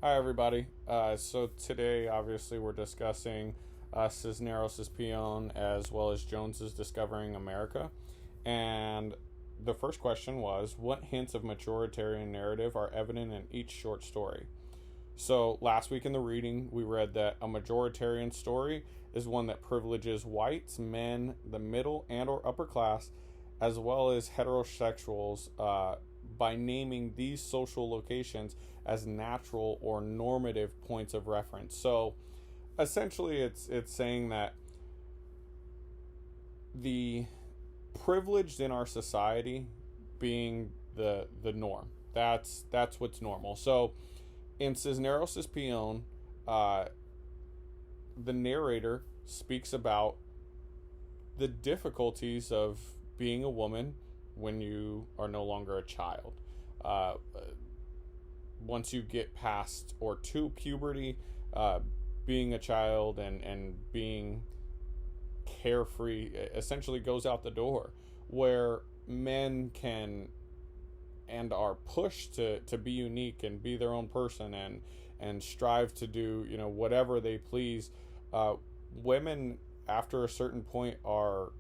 Hi, everybody. So today, obviously, we're discussing Cisneros' Peon as well as Jones's Discovering America. And the first question was, what hints of majoritarian narrative are evident in each short story? So last week in the reading, we read that a majoritarian story is one that privileges whites, men, the middle and or upper class, as well as heterosexuals, by naming these social locations as natural or normative points of reference. So essentially, it's saying that the privileged in our society being the norm. That's what's normal. So in Cisneros' Peon, uh, the narrator speaks about the difficulties of being a woman when you are no longer a child. Uh, Once you get past or to puberty, uh, being a child and being carefree essentially goes out the door, where men can and are pushed to be unique and be their own person and strive to do whatever they please. Women after a certain point are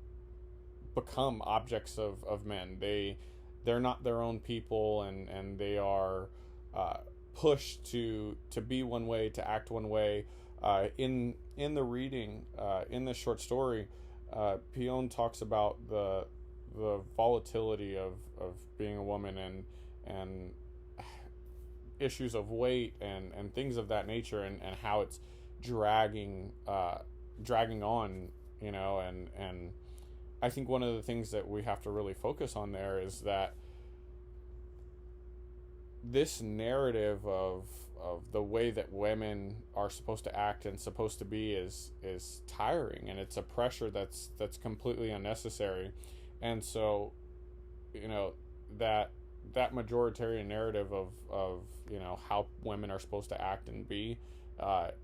become objects of men. They're not their own people, and they are uh, pushed to be one way, to act one way. In the reading, in this short story, Pion talks about the volatility of being a woman and issues of weight and things of that nature, and how it's dragging dragging on, and I think one of the things that we have to really focus on there is that this narrative of the way that women are supposed to act and supposed to be is tiring, and it's a pressure that's completely unnecessary. And so, you know, that that majoritarian narrative of how women are supposed to act and be,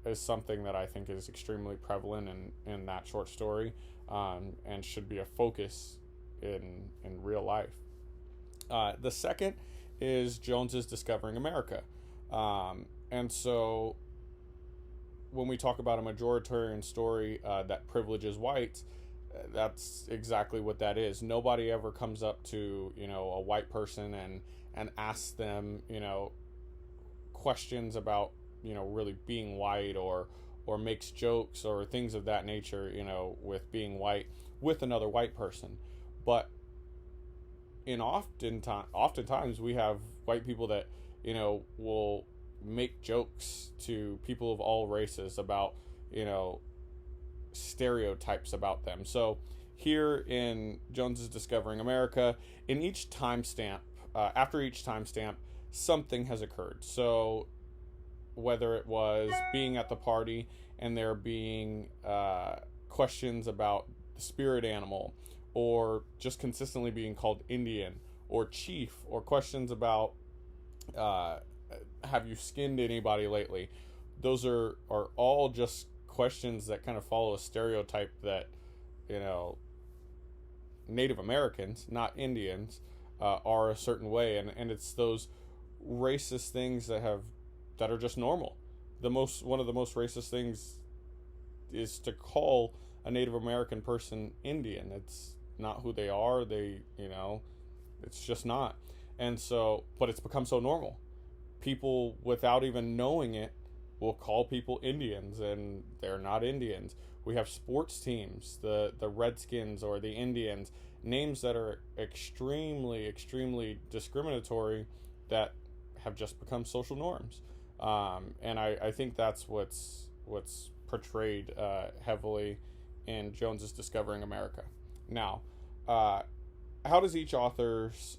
is something that I think is extremely prevalent in that short story, and should be a focus in real life. The second is Jones's Discovering America. And so when we talk about a majoritarian story that privileges whites, that's exactly what that is. Nobody ever comes up to a white person and asks them questions about really being white, or makes jokes or things of that nature with being white with another white person. But oftentimes we have white people that will make jokes to people of all races about you know stereotypes about them. So here in Jones's Discovering America, in each timestamp, after each timestamp, something has occurred. So whether it was being at the party and there being questions about the spirit animal, or just consistently being called Indian or chief, or questions about uh, have you skinned anybody lately, those are all just questions that kind of follow a stereotype that you know Native Americans, not Indians, are a certain way, and it's those racist things that are just normal. One of the most racist things is to call a Native American person Indian. It's not who they are. It's just not. And so, but it's become so normal. People, without even knowing it, will call people Indians, and they're not Indians. We have sports teams, the Redskins or the Indians, names that are extremely, extremely discriminatory, that have just become social norms. And I think that's what's portrayed heavily in Jones's Discovering America. Now, uh, how does each author's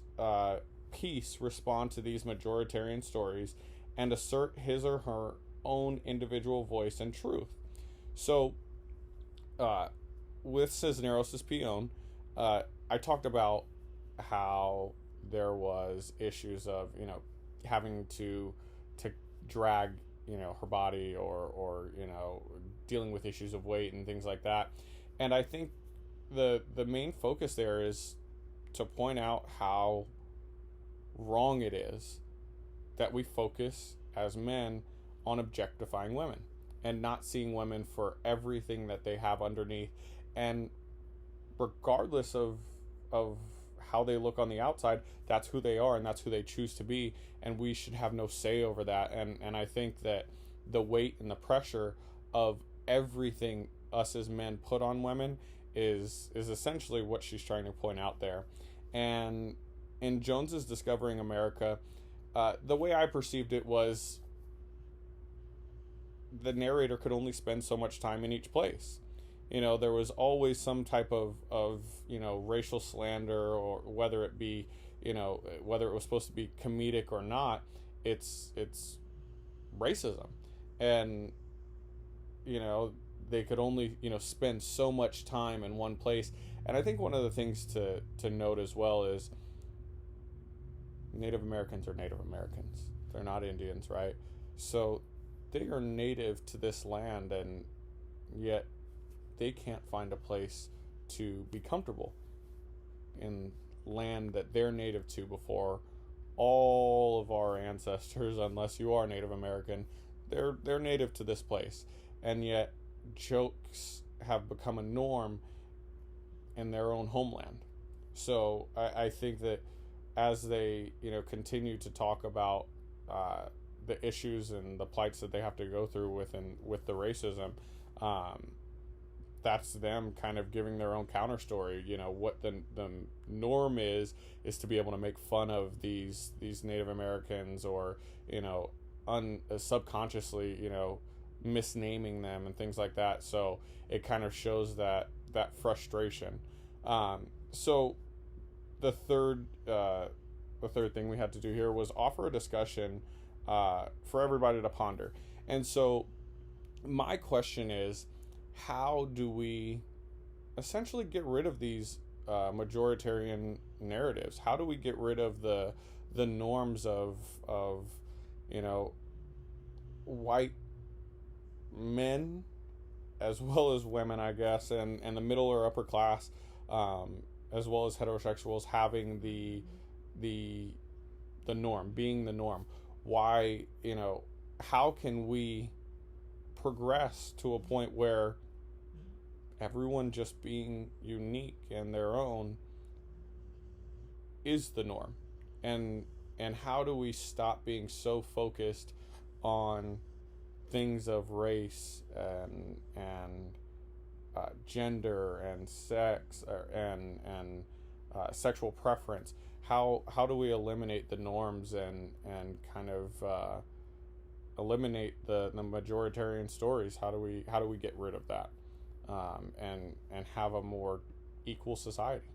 piece respond to these majoritarian stories and assert his or her own individual voice and truth? So, uh, with Cisneros' Peon, I talked about how there was issues of having to drag her body, or dealing with issues of weight and things like that. And I think the main focus there is to point out how wrong it is that we focus as men on objectifying women and not seeing women for everything that they have underneath. And regardless of how they look on the outside, that's who they are and that's who they choose to be, and we should have no say over that. And I think that the weight and the pressure of everything us as men put on women is essentially what she's trying to point out there. And in Jones's Discovering America, the way I perceived it was the narrator could only spend so much time in each place. There was always some type of racial slander, or whether it be, whether it was supposed to be comedic or not, it's racism. And, they could only, spend so much time in one place. And I think one of the things to note as well is Native Americans are Native Americans. They're not Indians, right? So they are native to this land, and yet they can't find a place to be comfortable in land that they're native to before all of our ancestors, unless you are Native American. They're native to this place, and yet jokes have become a norm in their own homeland. So I think that as they continue to talk about the issues and the plights that they have to go through with the racism, that's them kind of giving their own counter story. What the norm is to be able to make fun of these Native Americans, or subconsciously misnaming them and things like that. So it kind of shows that frustration. So the third thing we had to do here was offer a discussion for everybody to ponder. And so my question is, how do we essentially get rid of these majoritarian narratives? How do we get rid of the norms of white men as well as women, I guess, and the middle or upper class, as well as heterosexuals having the norm, being the norm? Why, how can we progress to a point where everyone just being unique and their own is the norm? And how do we stop being so focused on things of race and gender and sex, and sexual preference? How do we eliminate the norms and kind of eliminate the majoritarian stories? How do we get rid of that, and have a more equal society?